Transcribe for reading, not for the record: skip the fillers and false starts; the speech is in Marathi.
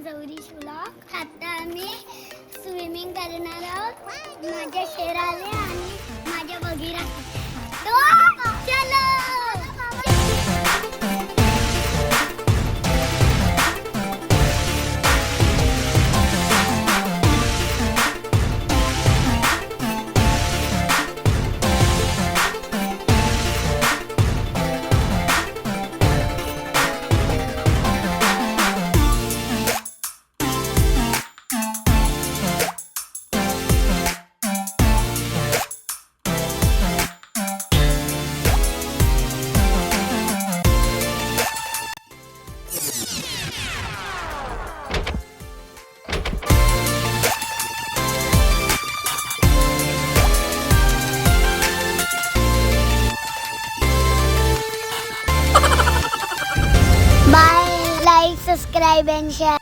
गौरीश व्लॉग. आता आम्ही स्विमिंग करणार आहोत. माझ्या शेराले आणि माझ्या बगीरा. तो चलो. Bye, like, subscribe and share.